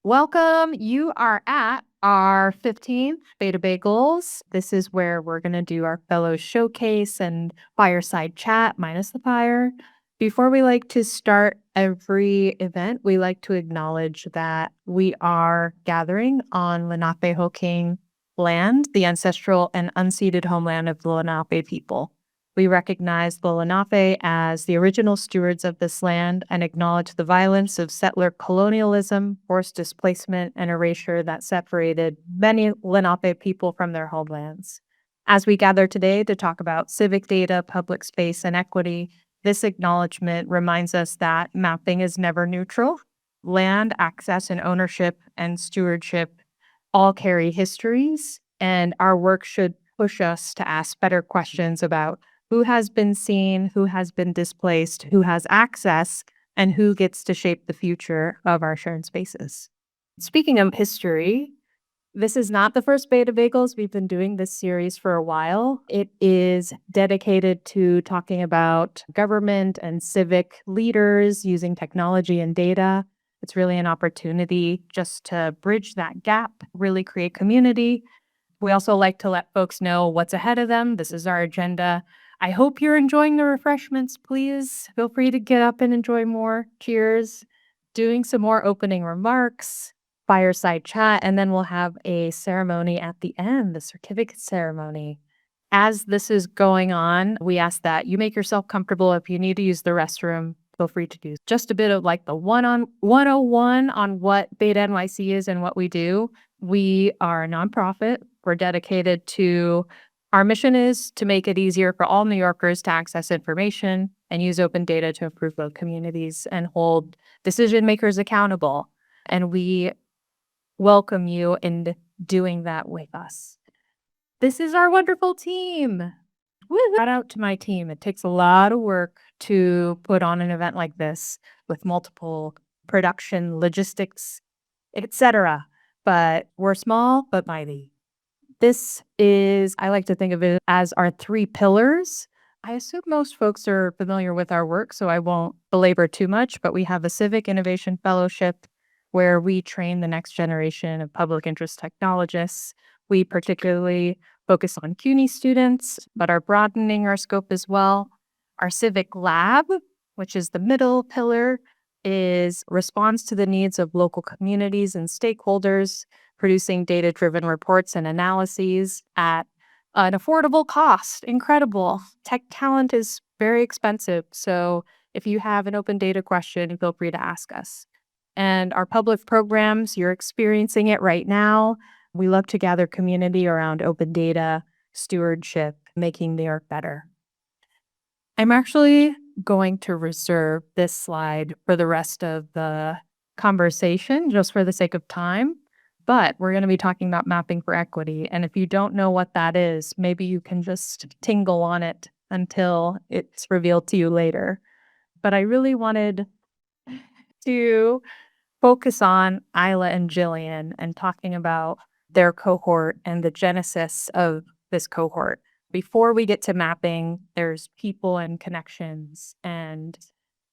Welcome. You are at our 15th Beta Bagels. This is where we're going to do our fellow showcase and fireside chat, minus the fire. Before we like to start every event, we like to acknowledge that we are gathering on Lenape-Hoking land, the ancestral and unceded homeland of the Lenape people. We recognize the Lenape as the original stewards of this land and acknowledge the violence of settler colonialism, forced displacement, and erasure that separated many Lenape people from their homelands. As we gather today to talk about civic data, public space, and equity, this acknowledgement reminds us that mapping is never neutral. Land, access, and ownership and stewardship all carry histories, and our work should push us to ask better questions about who has been seen, who has been displaced, who has access, and who gets to shape the future of our shared spaces. Speaking of history, this is not the first Beta Bagels. We've been doing this series for a while. It is dedicated to talking about government and civic leaders using technology and data. It's really an opportunity just to bridge that gap, really create community. We also like to let folks know what's ahead of them. This is our agenda. I hope you're enjoying the refreshments. Please feel free to get up and enjoy more. Cheers. Doing some more opening remarks, fireside chat, and then we'll have a ceremony at the end, the certificate ceremony. As this is going on, we ask that you make yourself comfortable. If you need to use the restroom, feel free to do just a bit of like the 101 on what Beta NYC is and what we do. We are a nonprofit. We're dedicated to our mission is to make it easier for all New Yorkers to access information and use open data to improve both communities and hold decision makers accountable. And we welcome you in doing that with us. This is our wonderful team. Woo! Shout out to my team. It takes a lot of work to put on an event like this with multiple production, logistics, etc. But we're small but mighty. This is, I like to think of it as our 3 pillars. I assume most folks are familiar with our work, so I won't belabor too much, but we have a Civic Innovation Fellowship where we train the next generation of public interest technologists. We particularly focus on CUNY students, but are broadening our scope as well. Our Civic Lab, which is the middle pillar, is responds to the needs of local communities and stakeholders, producing data-driven reports and analyses at an affordable cost. Incredible. Tech talent is very expensive, so if you have an open data question, feel free to ask us. And our public programs, you're experiencing it right now. We love to gather community around open data, stewardship, making New York better. I'm actually going to reserve this slide for the rest of the conversation, just for the sake of time. But we're going to be talking about mapping for equity. And if you don't know what that is, maybe you can just tingle on it until it's revealed to you later. But I really wanted to focus on Isla and Jillian and talking about their cohort and the genesis of this cohort. Before we get to mapping, there's people and connections, and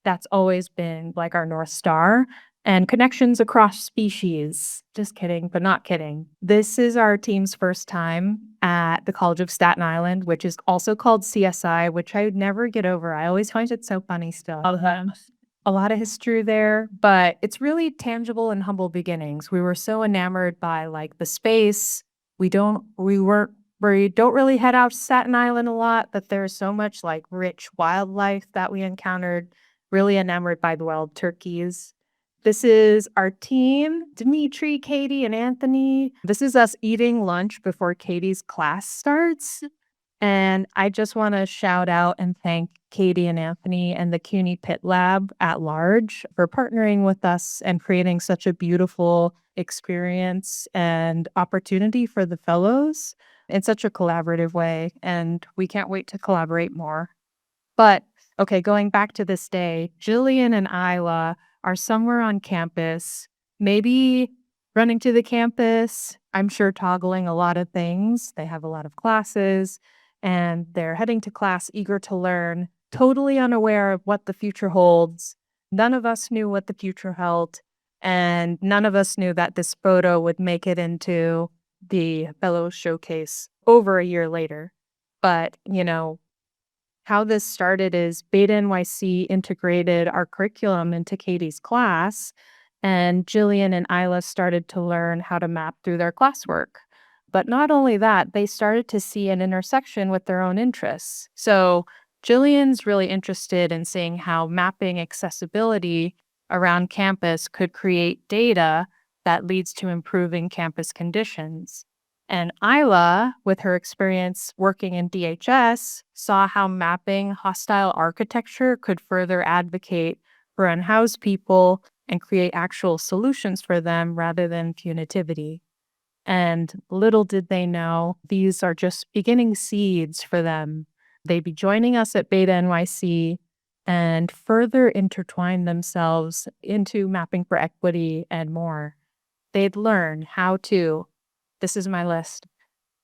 that's always been like our North Star. And connections across species. Just kidding, but not kidding. This is our team's first time at the College of Staten Island, which is also called CSI, which I would never get over. I always find it so funny still. A lot of history there, but it's really tangible and humble beginnings. We were so enamored by like the space. We don't really head out to Staten Island a lot, but there's so much like rich wildlife that we encountered. Really enamored by the wild turkeys. This is our team, Dimitri, Katie, and Anthony. This is us eating lunch before Katie's class starts. And I just want to shout out and thank Katie and Anthony and the CUNY Pit Lab at large for partnering with us and creating such a beautiful experience and opportunity for the fellows in such a collaborative way. And we can't wait to collaborate more. But okay, going back to this day, Jillian and Isla are somewhere on campus, maybe running to the campus. I'm sure toggling a lot of things. They have a lot of classes and they're heading to class eager to learn, totally unaware of what the future holds. None of us knew what the future held. And none of us knew that this photo would make it into the Fellow Showcase over a year later. But, how this started is Beta NYC integrated our curriculum into Katie's class, and Jillian and Isla started to learn how to map through their classwork. But not only that, they started to see an intersection with their own interests. So Jillian's really interested in seeing how mapping accessibility around campus could create data that leads to improving campus conditions. And Isla, with her experience working in DHS, saw how mapping hostile architecture could further advocate for unhoused people and create actual solutions for them rather than punitivity. And little did they know, these are just beginning seeds for them. They'd be joining us at Beta NYC and further intertwine themselves into mapping for equity and more. They'd learn how to, this is my list,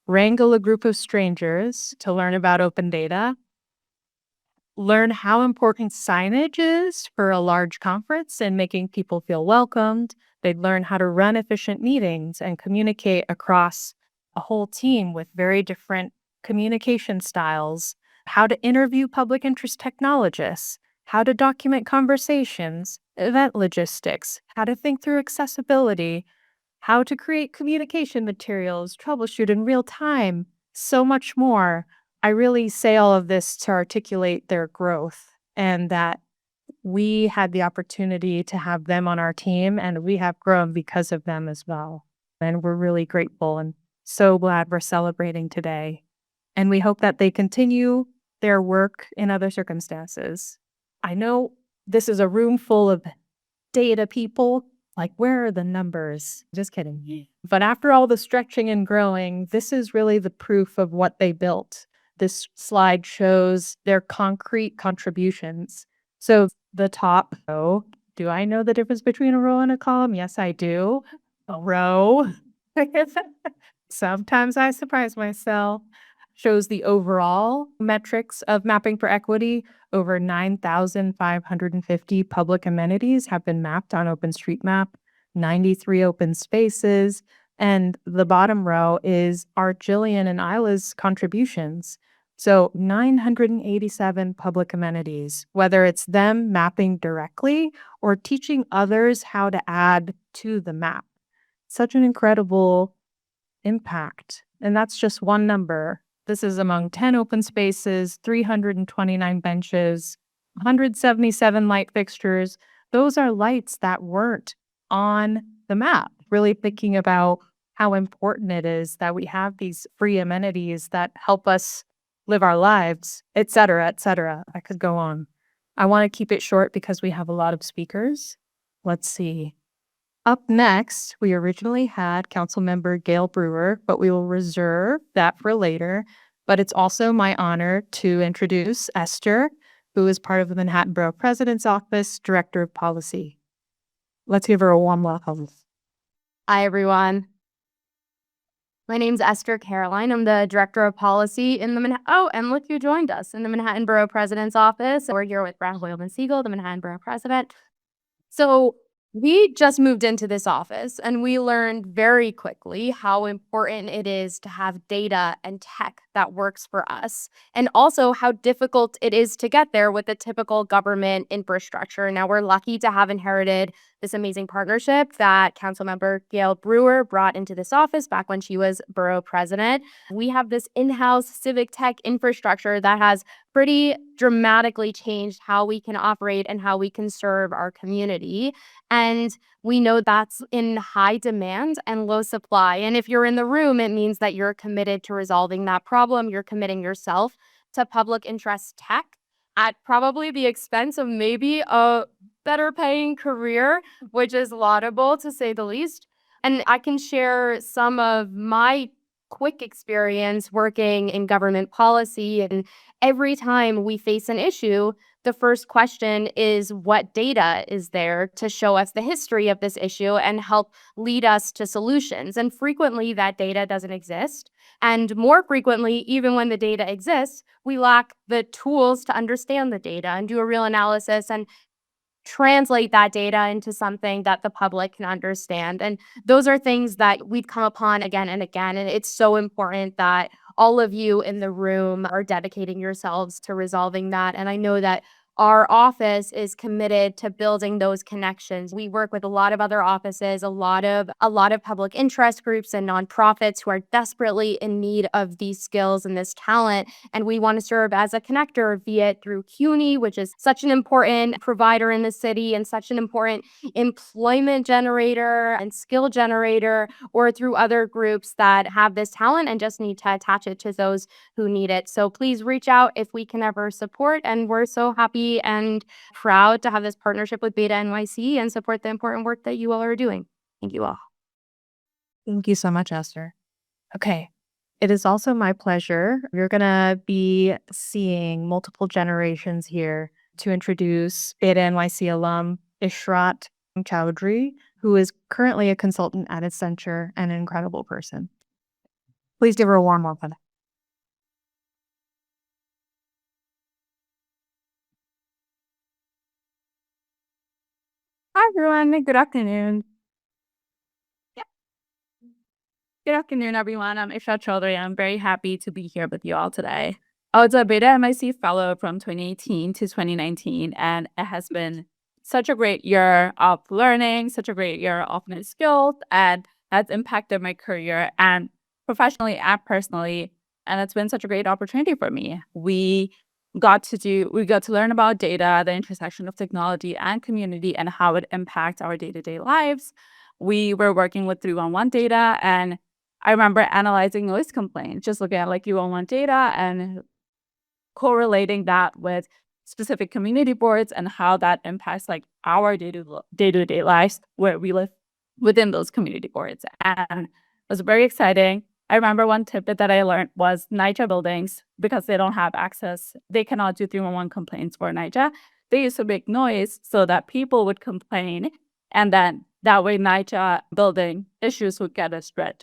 wrangle a group of strangers to learn about open data, learn how important signage is for a large conference and making people feel welcomed. They'd learn how to run efficient meetings and communicate across a whole team with very different communication styles, how to interview public interest technologists, how to document conversations, event logistics, how to think through accessibility, how to create communication materials, troubleshoot in real time, so much more. I really say all of this to articulate their growth and that we had the opportunity to have them on our team and we have grown because of them as well. And we're really grateful and so glad we're celebrating today. And we hope that they continue their work in other circumstances. I know this is a room full of data people. Like, where are the numbers? Just kidding. But after all the stretching and growing, this is really the proof of what they built. This slide shows their concrete contributions. So the top row, do I know the difference between a row and a column? Yes, I do. A row. Sometimes I surprise myself. Shows the overall metrics of mapping for equity. Over 9,550 public amenities have been mapped on OpenStreetMap, 93 open spaces. And the bottom row is our Jillian and Isla's contributions. So 987 public amenities, whether it's them mapping directly or teaching others how to add to the map. Such an incredible impact. And that's just one number. This is among 10 open spaces, 329 benches, 177 light fixtures. Those are lights that weren't on the map. Really thinking about how important it is that we have these free amenities that help us live our lives, et cetera, et cetera. I could go on. I want to keep it short because we have a lot of speakers. Let's see. Up next, we originally had Councilmember Gail Brewer, but we will reserve that for later. But it's also my honor to introduce Esther, who is part of the Manhattan Borough President's Office, Director of Policy. Let's give her a warm welcome. Hi, everyone. My name's Esther Caroline. I'm the Director of Policy in the and look who joined us in the Manhattan Borough President's Office. We're here with Brad Hoylman-Siegel, the Manhattan Borough President. So we just moved into this office and we learned very quickly how important it is to have data and tech that works for us, and also how difficult it is to get there with the typical government infrastructure. Now, we're lucky to have inherited this amazing partnership that Councilmember Gail Brewer brought into this office back when she was borough president. We have this in-house civic tech infrastructure that has pretty dramatically changed how we can operate and how we can serve our community. And we know that's in high demand and low supply. And if you're in the room, it means that you're committed to resolving that problem. You're committing yourself to public interest tech at probably the expense of maybe a better paying career, which is laudable to say the least. And I can share some of my quick experience working in government policy. And every time we face an issue, the first question is, what data is there to show us the history of this issue and help lead us to solutions? And frequently that data doesn't exist. And more frequently, even when the data exists, we lack the tools to understand the data and do a real analysis and translate that data into something that the public can understand. And those are things that we've come upon again and again. And it's so important that all of you in the room are dedicating yourselves to resolving that. And I know that our office is committed to building those connections. We work with a lot of other offices, a lot of public interest groups and nonprofits who are desperately in need of these skills and this talent. And we want to serve as a connector, be it through CUNY, which is such an important provider in the city and such an important employment generator and skill generator, or through other groups that have this talent and just need to attach it to those who need it. So please reach out if we can ever support. And we're so happy and proud to have this partnership with Beta NYC and support the important work that you all are doing. Thank you all. Thank you so much, Esther. Okay. It is also my pleasure. You're going to be seeing multiple generations here to introduce Beta NYC alum Ishrat Chowdhury, who is currently a consultant at Accenture and an incredible person. Please give her a warm welcome. Hi everyone, good afternoon. Good afternoon, everyone. I'm Ishrat Chowdhury. I'm very happy to be here with you all today. I was a Beta NYC fellow from 2018 to 2019, and it has been such a great year of learning, such a great year of new skills, and that's impacted my career and professionally and personally. And it's been such a great opportunity for me. We got to learn about data, the intersection of technology and community, and how it impacts our day-to-day lives. We were working with 311 data, and I remember analyzing noise complaints, just looking at like 311 data and correlating that with specific community boards and how that impacts like our day-to-day lives where we live within those community boards. And it was very exciting. I remember one tidbit that I learned was NYCHA buildings, because they don't have access, they cannot do 311 complaints for NYCHA. They used to make noise so that people would complain, and then that way NYCHA building issues would get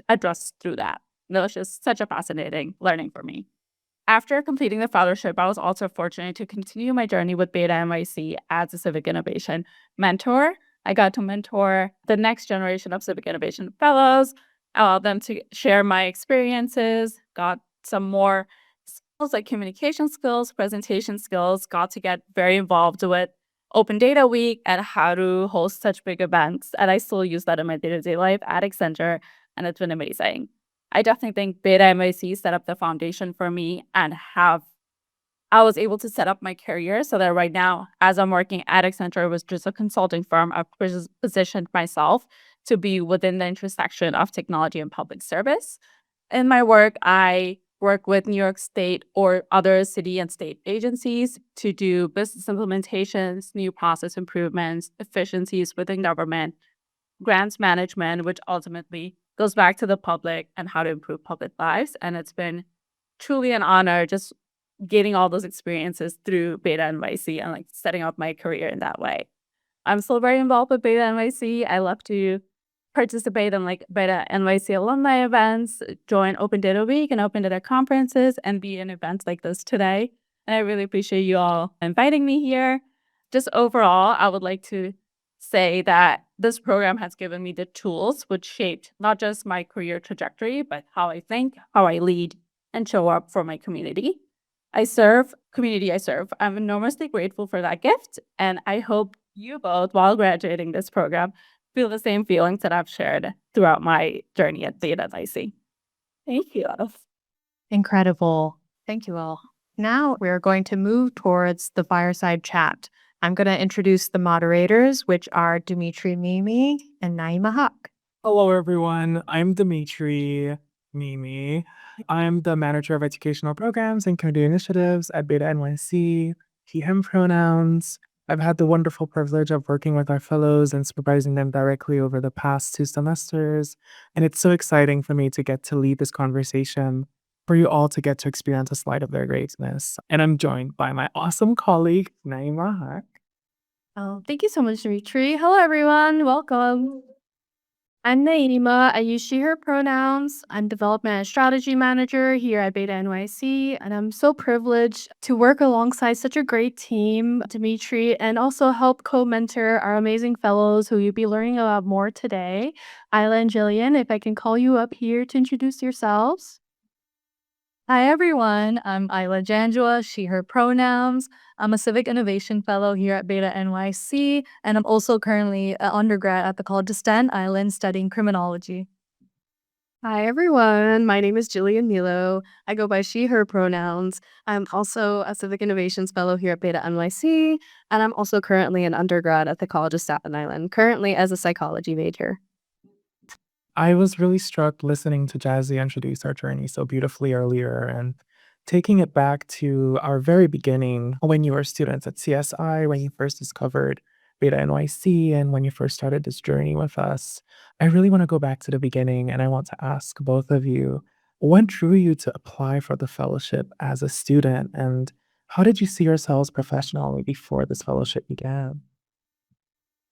addressed through that. And it was just such a fascinating learning for me. After completing the fellowship, I was also fortunate to continue my journey with Beta NYC as a civic innovation mentor. I got to mentor the next generation of civic innovation fellows, allowed them to share my experiences, got some more skills like communication skills, presentation skills, got to get very involved with Open Data Week and how to host such big events. And I still use that in my day-to-day life at Accenture, and it's been amazing. I definitely think Beta NYC set up the foundation for me, and I was able to set up my career so that right now, as I'm working at Accenture, it was just a consulting firm. I've positioned myself to be within the intersection of technology and public service. In my work, I work with New York State or other city and state agencies to do business implementations, new process improvements, efficiencies within government, grants management, which ultimately goes back to the public and how to improve public lives. And it's been truly an honor just getting all those experiences through Beta NYC and like setting up my career in that way. I'm still very involved with Beta NYC. I love to participate in like Beta NYC alumni events, join Open Data Week and Open Data conferences, and be in events like this today. And I really appreciate you all inviting me here. Just overall, I would like to say that this program has given me the tools which shaped not just my career trajectory, but how I think, how I lead, and show up for my community. Community I serve. I'm enormously grateful for that gift, and I hope you both, while graduating this program, feel the same feelings that I've shared throughout my journey at Beta NYC. Thank you. Incredible. Thank you all. Now we're going to move towards the fireside chat. I'm going to introduce the moderators, which are Dimitri Mimi and Naima Haq. Hello, everyone. I'm Dimitri Mimi. I'm the manager of educational programs and community initiatives at Beta NYC, he, him pronouns. I've had the wonderful privilege of working with our fellows and supervising them directly over the past 2 semesters. And it's so exciting for me to get to lead this conversation, for you all to get to experience a slide of their greatness. And I'm joined by my awesome colleague, Naima Haq. Oh, thank you so much, Dimitri. Hello, everyone. Welcome. I'm Naima. I use she, her pronouns. I'm Development and Strategy Manager here at Beta NYC, and I'm so privileged to work alongside such a great team, Dimitri, and also help co mentor our amazing fellows who you'll be learning about more today. Isla and Jillian, if I can call you up here to introduce yourselves. Hi, everyone. I'm Isla Janjua, she, her pronouns. I'm a Civic Innovation Fellow here at Beta NYC, and I'm also currently an undergrad at the College of Staten Island studying criminology. Hi, everyone. My name is Jillian Milo. I go by she, her pronouns. I'm also a Civic Innovations Fellow here at Beta NYC, and I'm also currently an undergrad at the College of Staten Island, currently as a psychology major. I was really struck listening to Jazzy introduce our journey so beautifully earlier and taking it back to our very beginning when you were students at CSI, when you first discovered Beta NYC, and when you first started this journey with us. I really want to go back to the beginning and I want to ask both of you what drew you to apply for the fellowship as a student, and how did you see yourselves professionally before this fellowship began?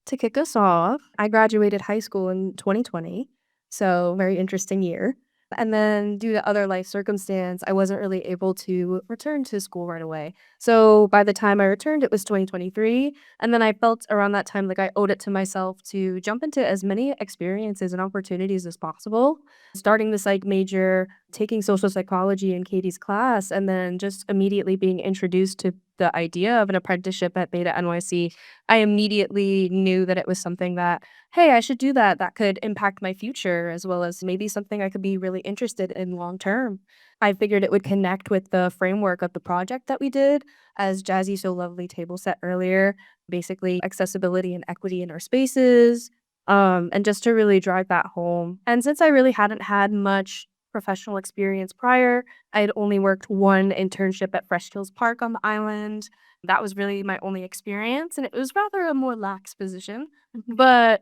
To kick us off, I graduated high school in 2020, so very interesting year. And then due to other life circumstance, I wasn't really able to return to school right away. So by the time I returned, it was 2023. And then I felt around that time like I owed it to myself to jump into as many experiences and opportunities as possible. Starting the psych major, taking social psychology in Katie's class, and then just immediately being introduced to the idea of an apprenticeship at Beta NYC, I immediately knew that it was something that, hey, I should do that. That could impact my future as well as maybe something I could be really interested in long term. I figured it would connect with the framework of the project that we did, as Jazzy so lovely table set earlier, basically accessibility and equity in our spaces, and just to really drive that home. And since I really hadn't had much professional experience prior, I had only worked one internship at Fresh Hills Park on the island. That was really my only experience, and it was rather a more lax position. But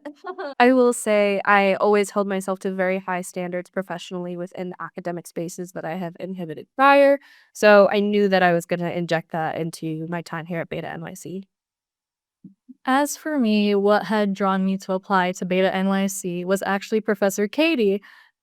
I will say I always held myself to very high standards professionally within the academic spaces that I have inhibited prior. So I knew that I was going to inject that into my time here at Beta NYC. As for me, what had drawn me to apply to Beta NYC was actually Professor Katie.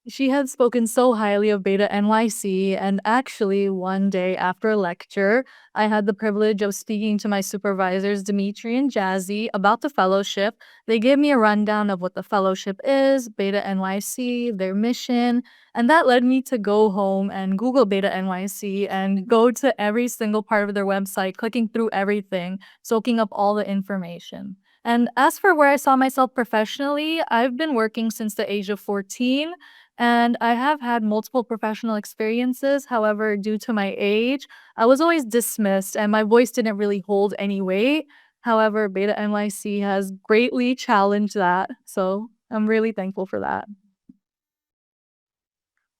She had spoken so highly of Beta NYC, and actually, one day after a lecture, I had the privilege of speaking to my supervisors, Dimitri and Jazzy, about the fellowship. They gave me a rundown of what the fellowship is, Beta NYC, their mission, and that led me to go home and Google Beta NYC and go to every single part of their website, clicking through everything, soaking up all the information. And as for where I saw myself professionally, I've been working since the age of 14, and I have had multiple professional experiences. However, due to my age, I was always dismissed and my voice didn't really hold any weight. However, Beta NYC has greatly challenged that. So I'm really thankful for that.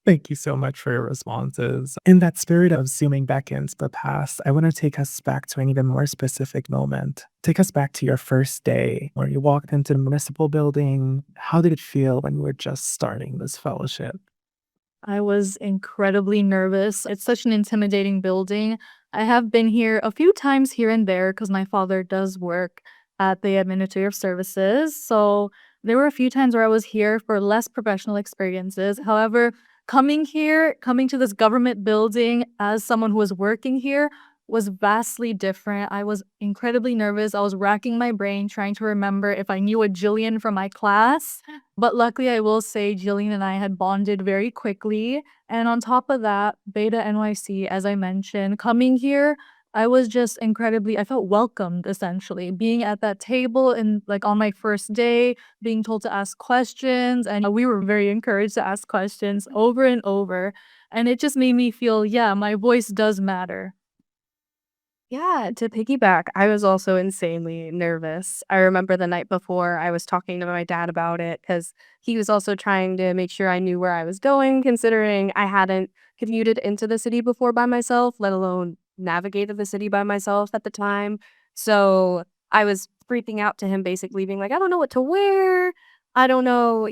Thank you so much for your responses. In that spirit of zooming back into the past, I want to take us back to an even more specific moment. Take us back to your first day where you walked into the municipal building. How did it feel when you were just starting this fellowship? I was incredibly nervous. It's such an intimidating building. I have been here a few times here and there because my father does work at the Administrative Services. So there were a few times where I was here for less professional experiences. However, coming to this government building as someone who was working here was vastly different. I was incredibly nervous. I was racking my brain trying to remember if I knew a Jillian from my class. But luckily, I will say Jillian and I had bonded very quickly. And on top of that, Beta NYC, as I mentioned, coming here, I was just I felt welcomed essentially. Being at that table and like on my first day, being told to ask questions. And we were very encouraged to ask questions over and over. And it just made me feel, yeah, my voice does matter. Yeah, to piggyback, I was also insanely nervous. I remember the night before I was talking to my dad about it because he was also trying to make sure I knew where I was going, considering I hadn't commuted into the city before by myself, let alone navigated the city by myself at the time. So I was freaking out to him, basically being like, I don't know what to wear. I don't know,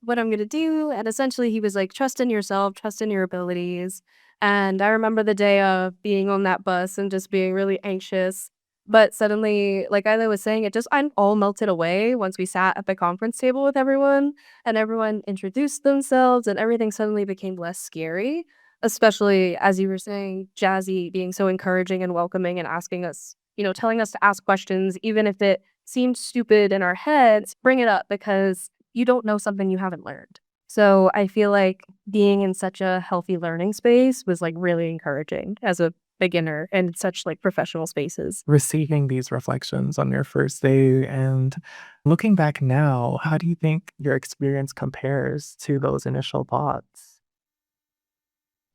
what I'm going to do. And essentially, he was like, trust in yourself, trust in your abilities. And I remember the day of being on that bus and just being really anxious. But suddenly, like Isla was saying, it just all melted away once we sat at the conference table with everyone and everyone introduced themselves and everything suddenly became less scary. Especially as you were saying, Jazzy being so encouraging and welcoming and asking us, telling us to ask questions, even if it seemed stupid in our heads, bring it up because you don't know something you haven't learned. So I feel like being in such a healthy learning space was like really encouraging as a beginner in such like professional spaces. Receiving these reflections on your first day and looking back now, how do you think your experience compares to those initial thoughts?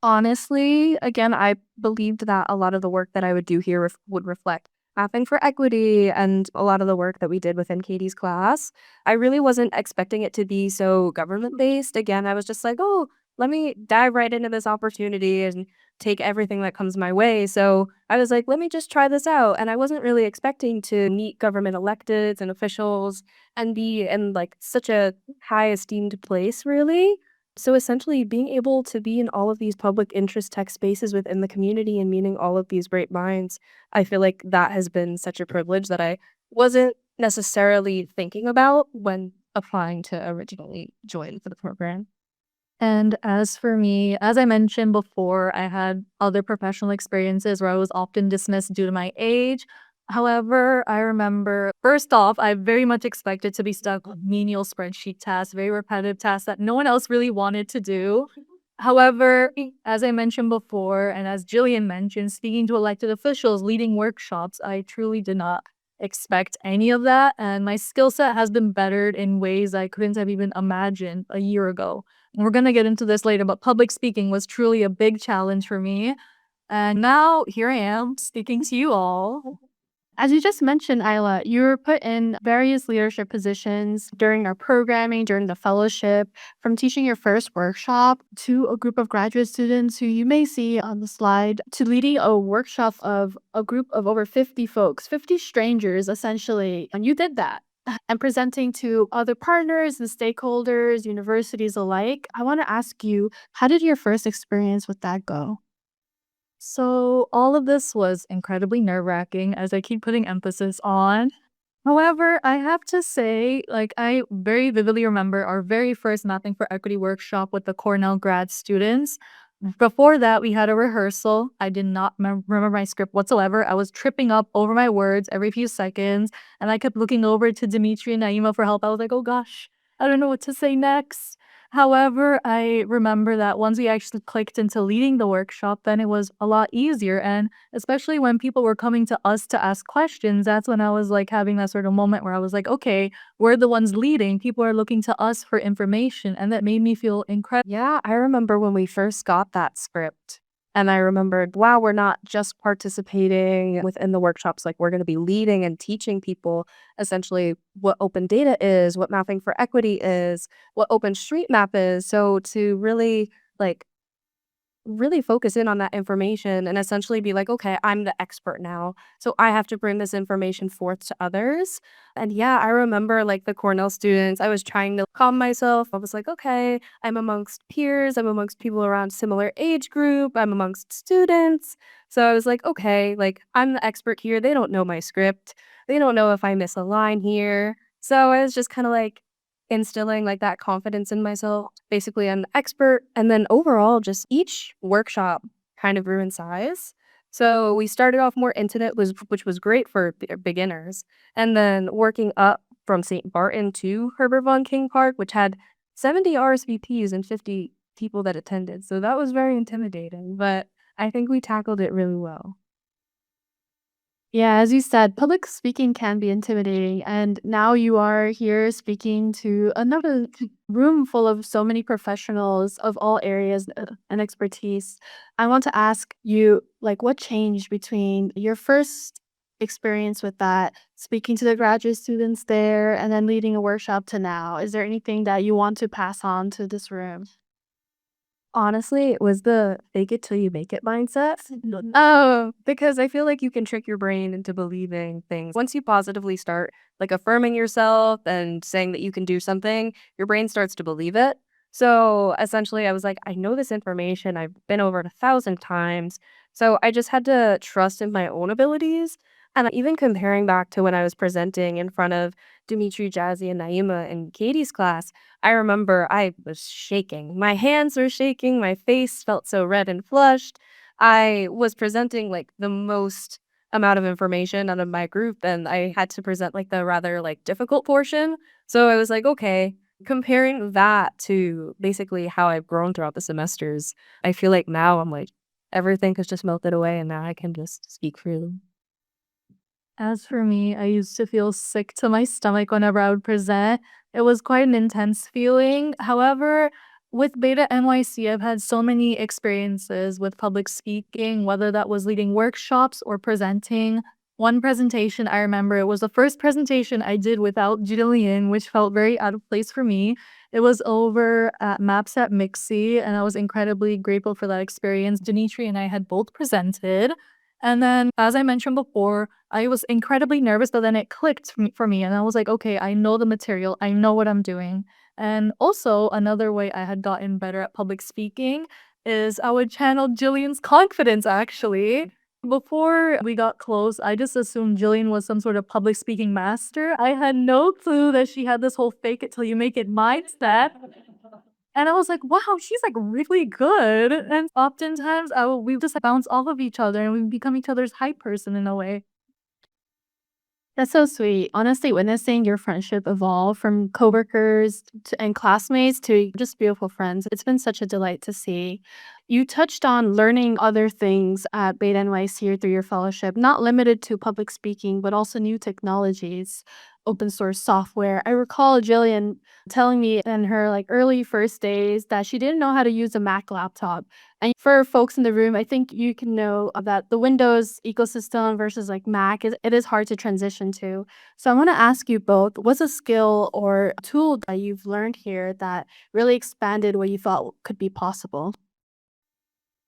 Honestly, again, I believed that a lot of the work that I would do here would reflect Mapping for Equity and a lot of the work that we did within Katie's class. I really wasn't expecting it to be so government based. Again, I was just like, oh, let me dive right into this opportunity and take everything that comes my way. So I was like, let me just try this out. And I wasn't really expecting to meet government electeds and officials and be in like such a high esteemed place, really. So essentially, being able to be in all of these public interest tech spaces within the community and meeting all of these great minds, I feel like that has been such a privilege that I wasn't necessarily thinking about when applying to originally join for the program. And as for me, as I mentioned before, I had other professional experiences where I was often dismissed due to my age. However, I remember, first off, I very much expected to be stuck with menial spreadsheet tasks, very repetitive tasks that no one else really wanted to do. However, as I mentioned before, and as Jillian mentioned, speaking to elected officials, leading workshops, I truly did not expect any of that. And my skill set has been bettered in ways I couldn't have even imagined a year ago. We're going to get into this later, but public speaking was truly a big challenge for me. And now here I am speaking to you all. As you just mentioned, Isla, you were put in various leadership positions during our programming, during the fellowship, from teaching your first workshop to a group of graduate students who you may see on the slide, to leading a workshop of a group of over 50 folks, 50 strangers essentially. And you did that. And presenting to other partners and stakeholders, universities alike. I want to ask you, how did your first experience with that go? So all of this was incredibly nerve-wracking, as I keep putting emphasis on. However, I have to say, like, I very vividly remember our very first Mapping for Equity workshop with the Cornell grad students. Before that, we had a rehearsal. I did not remember my script whatsoever. I was tripping up over my words every few seconds, and I kept looking over to Dimitri and Naima for help. I was like, oh gosh, I don't know what to say next. However, I remember that once we actually clicked into leading the workshop, then it was a lot easier. And especially when people were coming to us to ask questions, that's when I was like having that sort of moment where I was like, okay, we're the ones leading. People are looking to us for information. And that made me feel incredible. Yeah, I remember when we first got that script. And I remembered, wow, we're not just participating within the workshops, like we're going to be leading and teaching people essentially what open data is, what mapping for equity is, what OpenStreetMap is. So to really focus in on that information and essentially be like, okay, I'm the expert now. So I have to bring this information forth to others. And yeah, I remember like the Cornell students, I was trying to calm myself. I was like, okay, I'm amongst peers, I'm amongst people around similar age group, I'm amongst students. So I was like, okay, like I'm the expert here. They don't know my script. They don't know if I miss a line here. So I was just kind of like instilling like that confidence in myself. Basically, I'm the expert. And then overall, just each workshop kind of grew in size. So we started off more intimate, which was great for beginners. And then working up from St. Barton to Herbert von King Park, which had 70 RSVPs and 50 people that attended. So that was very intimidating, but I think we tackled it really well. Yeah, as you said, public speaking can be intimidating. And now you are here speaking to another room full of so many professionals of all areas and expertise. I want to ask you, like, what changed between your first experience with that, speaking to the graduate students there, and then leading a workshop to now? Is there anything that you want to pass on to this room? Honestly, it was the fake it till you make it mindset. Oh, because I feel like you can trick your brain into believing things. Once you positively start like affirming yourself and saying that you can do something, your brain starts to believe it. So essentially, I was like, I know this information. I've been over it 1,000 times. So I just had to trust in my own abilities. And even comparing back to when I was presenting in front of Dimitri, Jazzy, and Naima in Katie's class, I remember I was shaking. My hands were shaking. My face felt so red and flushed. I was presenting like the most amount of information out of my group, and I had to present like the rather like difficult portion. So I was like, okay, comparing that to basically how I've grown throughout the semesters, I feel like now I'm like everything has just melted away and now I can just speak freely. As for me, I used to feel sick to my stomach whenever I would present. It was quite an intense feeling. However, with Beta NYC, I've had so many experiences with public speaking, whether that was leading workshops or presenting. One presentation I remember, it was the first presentation I did without Jillian, which felt very out of place for me. It was over at Maps at Mixie, and I was incredibly grateful for that experience. Dimitri and I had both presented. And then, as I mentioned before, I was incredibly nervous, but then it clicked for me, and I was like, okay, I know the material, I know what I'm doing. And also, another way I had gotten better at public speaking is I would channel Jillian's confidence, actually. Before we got close, I just assumed Jillian was some sort of public speaking master. I had no clue that she had this whole fake it till you make it mindset. And I was like, wow, she's like really good. And oftentimes we just like, bounce off of each other and we become each other's hype person in a way. That's so sweet. Honestly, witnessing your friendship evolve from coworkers and classmates to just beautiful friends, it's been such a delight to see. You touched on learning other things at Beta NYC or through your fellowship, not limited to public speaking, but also new technologies, open source software. I recall Jillian telling me in her like early first days that she didn't know how to use a Mac laptop. And for folks in the room, I think you can know that the Windows ecosystem versus like Mac, it is hard to transition to. So I want to ask you both, what's a skill or tool that you've learned here that really expanded what you thought could be possible?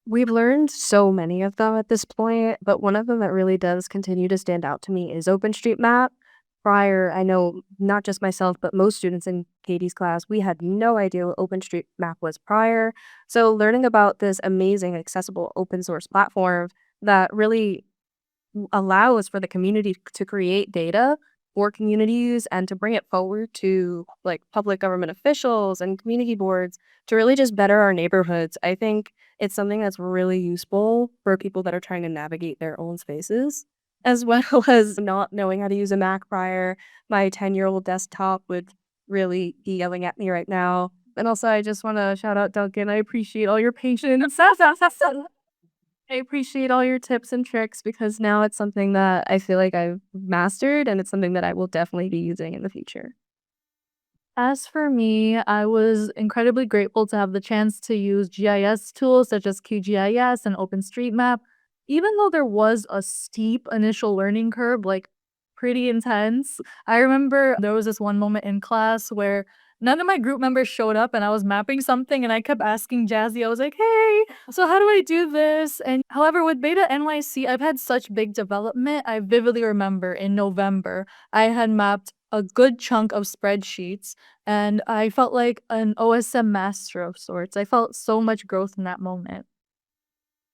We've learned so many of them at this point, but one of them that really does continue to stand out to me is OpenStreetMap. Prior, I know not just myself, but most students in Katie's class, we had no idea what OpenStreetMap was prior. So learning about this amazing, accessible open source platform that really allows for the community to create data for community use and to bring it forward to like public government officials and community boards to really just better our neighborhoods. I think it's something that's really useful for people that are trying to navigate their own spaces, as well as not knowing how to use a Mac prior. My 10-year-old desktop would really be yelling at me right now. And also, I just want to shout out Duncan. I appreciate all your patience. I appreciate all your tips and tricks because now it's something that I feel like I've mastered and it's something that I will definitely be using in the future. As for me, I was incredibly grateful to have the chance to use GIS tools such as QGIS and OpenStreetMap. Even though there was a steep initial learning curve, like pretty intense, I remember there was this one moment in class where none of my group members showed up and I was mapping something and I kept asking Jazzy, I was like, hey, so how do I do this? And however, with Beta NYC, I've had such big development. I vividly remember in November, I had mapped a good chunk of spreadsheets and I felt like an OSM master of sorts. I felt so much growth in that moment.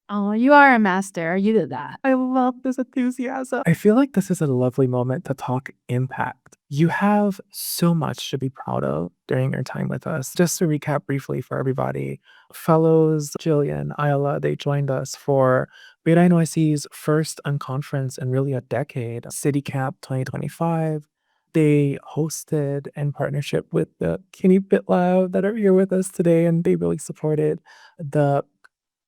Oh, you are a master. You did that. I love this enthusiasm. I feel like this is a lovely moment to talk impact. You have so much to be proud of during your time with us. Just to recap briefly for everybody, fellows Jillian, Ayala, they joined us for Beta NYC's first unconference in really a decade, CityCap 2025. They hosted in partnership with the Kinney Bit Lab that are here with us today, and they really supported the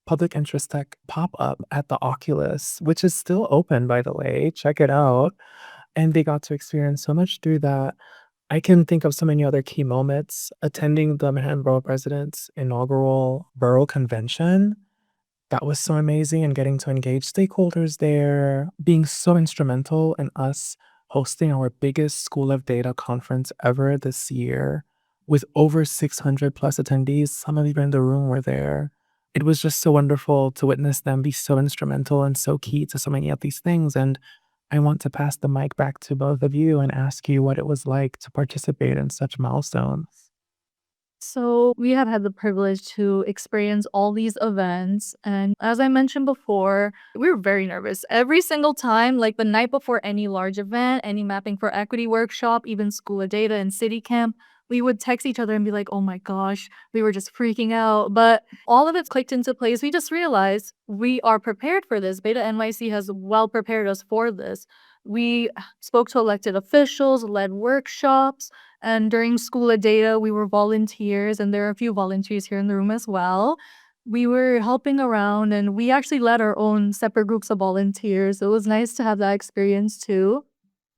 Public Interest Tech pop-up at the Oculus, which is still open, by the way. Check it out. And they got to experience so much through that. I can think of so many other key moments. Attending the Manhattan Borough President's inaugural borough convention. That was so amazing, and getting to engage stakeholders there, being so instrumental in us hosting our biggest School of Data conference ever this year with over 600 plus attendees. Some of you in the room were there. It was just so wonderful to witness them be so instrumental and so key to so many of these things. And I want to pass the mic back to both of you and ask you what it was like to participate in such milestones. So we have had the privilege to experience all these events. And as I mentioned before, we were very nervous every single time, like the night before any large event, any mapping for equity workshop, even School of Data and City Camp. We would text each other and be like, oh my gosh, we were just freaking out. But all of it clicked into place. We just realized we are prepared for this. Beta NYC has well prepared us for this. We spoke to elected officials, led workshops, and during School of Data, we were volunteers, and there are a few volunteers here in the room as well. We were helping around, and we actually led our own separate groups of volunteers. It was nice to have that experience too.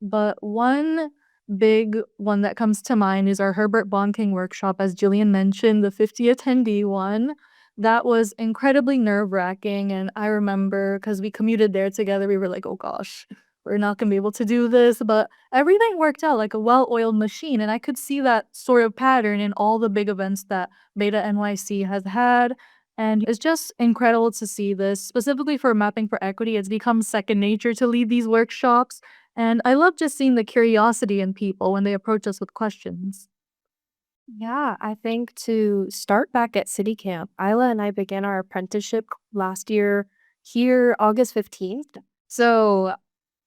But one big one that comes to mind is our Herbert Bonking workshop, as Jillian mentioned, the 50 attendee one. That was incredibly nerve-wracking, and I remember because we commuted there together, we were like, oh gosh, we're not gonna be able to do this, but everything worked out like a well-oiled machine, and I could see that sort of pattern in all the big events that Beta NYC has had, and it's just incredible to see this. Specifically for Mapping for Equity, it's become second nature to lead these workshops, and I love just seeing the curiosity in people when they approach us with questions. Yeah, I think to start back at City Camp, Isla and I began our apprenticeship last year here, August 15th. So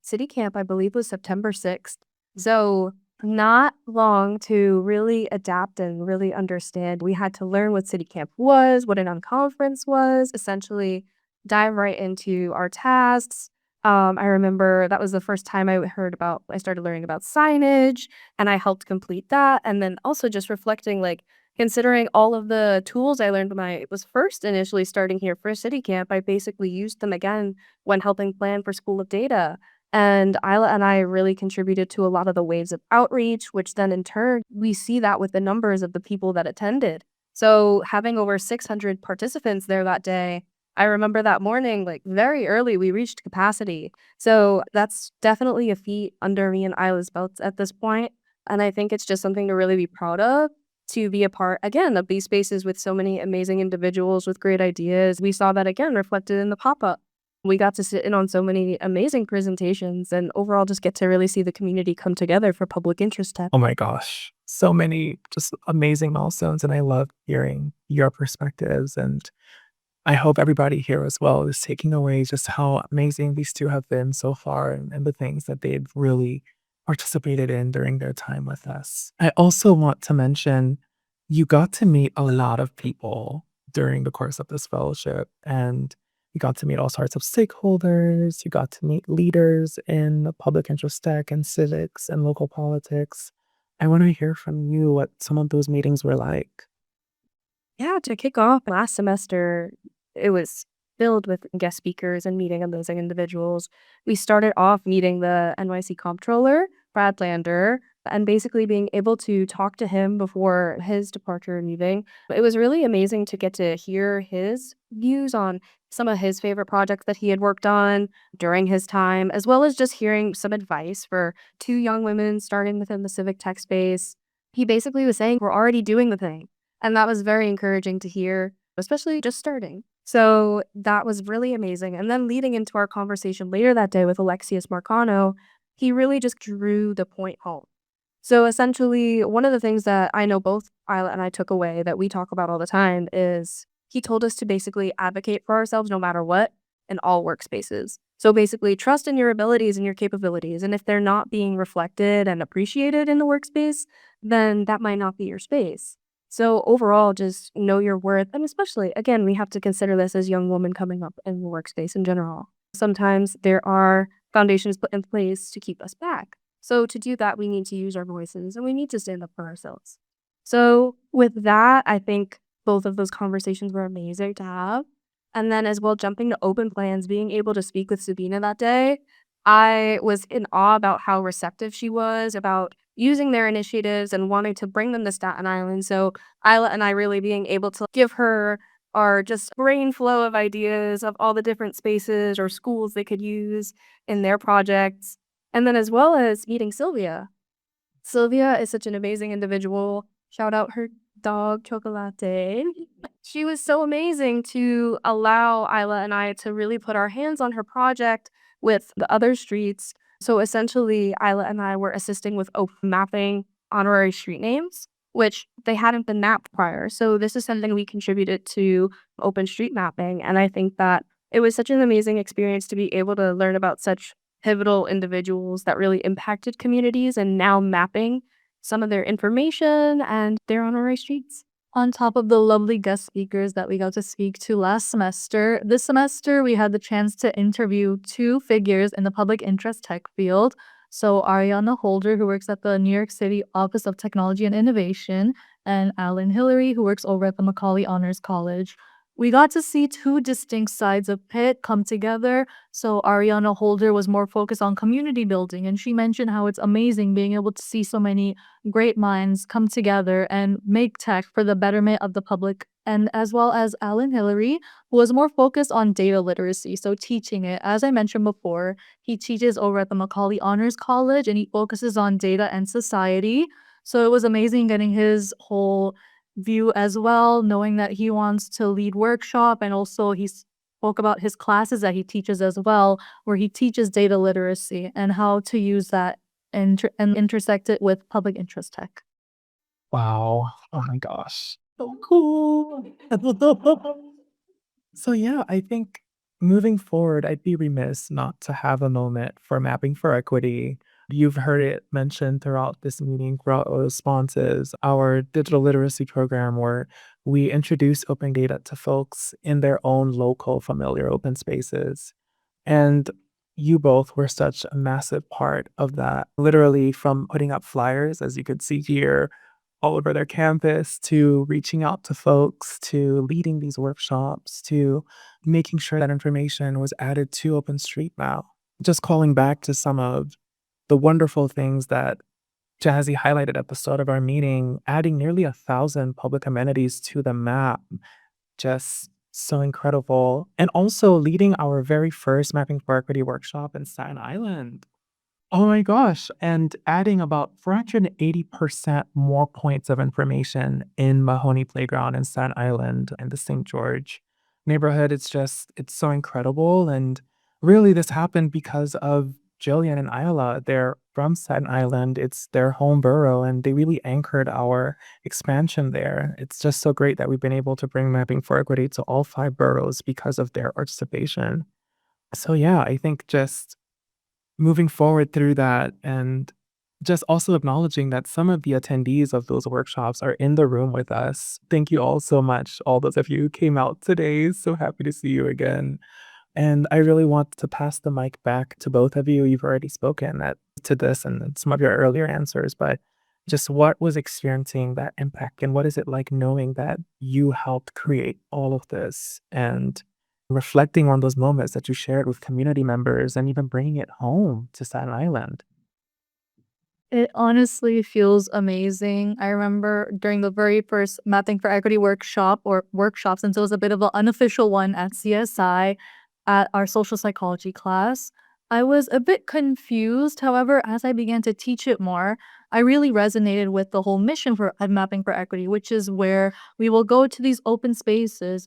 City Camp, I believe, was September 6th. So not long to really adapt and really understand. We had to learn what City Camp was, what an unconference was, essentially dive right into our tasks. I remember that was the first time I started learning about signage, and I helped complete that. And then also just reflecting, like, considering all of the tools I learned when I was first initially starting here for City Camp, I basically used them again when helping plan for School of Data. And Isla and I really contributed to a lot of the waves of outreach, which then in turn, we see that with the numbers of the people that attended. So having over 600 participants there that day, I remember that morning, like very early, we reached capacity. So that's definitely a feat under me and Isla's belts at this point. And I think it's just something to really be proud of to be a part, again, of these spaces with so many amazing individuals with great ideas. We saw that again reflected in the pop up. We got to sit in on so many amazing presentations and overall just get to really see the community come together for public interest tech. Oh my gosh. So many just amazing milestones. And I love hearing your perspectives. And I hope everybody here as well is taking away just how amazing these two have been so far and the things that they've really participated in during their time with us. I also want to mention you got to meet a lot of people during the course of this fellowship, and you got to meet all sorts of stakeholders. You got to meet leaders in the public interest tech and civics and local politics. I want to hear from you what some of those meetings were like. Yeah, to kick off last semester, it was filled with guest speakers and meeting amazing individuals. We started off meeting the NYC comptroller, Brad Lander, and basically being able to talk to him before his departure and leaving. It was really amazing to get to hear his views on some of his favorite projects that he had worked on during his time, as well as just hearing some advice for two young women starting within the civic tech space. He basically was saying, we're already doing the thing. And that was very encouraging to hear, especially just starting. So that was really amazing. And then leading into our conversation later that day with Alexius Marcano, he really just drew the point home. So essentially, one of the things that I know both Isla and I took away that we talk about all the time is he told us to basically advocate for ourselves no matter what in all workspaces. So basically, trust in your abilities and your capabilities. And if they're not being reflected and appreciated in the workspace, then that might not be your space. So overall, just know your worth. And especially, again, we have to consider this as young women coming up in the workspace in general. Sometimes there are foundations put in place to keep us back. So to do that, we need to use our voices and we need to stand up for ourselves. So with that, I think both of those conversations were amazing to have. And then as well, jumping to open plans, being able to speak with Sabina that day, I was in awe about how receptive she was about using their initiatives and wanting to bring them to Staten Island. So Isla and I really being able to give her our just brain flow of ideas of all the different spaces or schools they could use in their projects. And then as well as meeting Sylvia. Sylvia is such an amazing individual. Shout out her dog, Chocolate. She was so amazing to allow Isla and I to really put our hands on her project with the other streets. So essentially, Isla and I were assisting with mapping honorary street names. which they hadn't been mapped prior. So this is something we contributed to open street mapping. And I think that it was such an amazing experience to be able to learn about such pivotal individuals that really impacted communities and now mapping some of their information and they're on our streets. On top of the lovely guest speakers that we got to speak to last semester, this semester we had the chance to interview two figures in the public interest tech field. So Ariana Holder, who works at the New York City Office of Technology and Innovation, and Alan Hillary, who works over at the Macaulay Honors College. We got to see two distinct sides of Pitt come together. So Ariana Holder was more focused on community building, and she mentioned how it's amazing being able to see so many great minds come together and make tech for the betterment of the public, and as well as Alan Hillary, who was more focused on data literacy, so teaching it. As I mentioned before, he teaches over at the Macaulay Honors College and he focuses on data and society. So it was amazing getting his whole view as well, knowing that he wants to lead workshop, and also he spoke about his classes that he teaches as well, where he teaches data literacy and how to use that and intersect it with public interest tech. Wow. Oh my gosh. So cool. So yeah, I think moving forward, I'd be remiss not to have a moment for Mapping for Equity. You've heard it mentioned throughout this meeting, throughout our responses, our digital literacy program where we introduce open data to folks in their own local familiar open spaces. And you both were such a massive part of that, literally from putting up flyers, as you could see here, all over their campus, to reaching out to folks, to leading these workshops, to making sure that information was added to OpenStreetMap. Just calling back to some of the wonderful things that Jazzy highlighted at the start of our meeting, adding nearly 1,000 public amenities to the map. Just so incredible. And also leading our very first Mapping for Equity workshop in Staten Island. Oh my gosh. And adding about 480% more points of information in Mahoney Playground in Staten Island and the St. George neighborhood. It's so incredible. And really, this happened because of Jillian and Isla. They're from Staten Island. It's their home borough, and they really anchored our expansion there. It's just so great that we've been able to bring Mapping for Equity to all 5 boroughs because of their participation. So yeah, I think just moving forward through that and just also acknowledging that some of the attendees of those workshops are in the room with us. Thank you all so much. All those of you who came out today. So happy to see you again. And I really want to pass the mic back to both of you. You've already spoken to this and some of your earlier answers, but just what was experiencing that impact and what is it like knowing that you helped create all of this and reflecting on those moments that you shared with community members and even bringing it home to Staten Island? It honestly feels amazing. I remember during the very first Mapping for Equity workshop or workshop, since it was a bit of an unofficial one at CSI at our social psychology class, I was a bit confused. However, as I began to teach it more, I really resonated with the whole mission for Mapping for Equity, which is where we will go to these open spaces,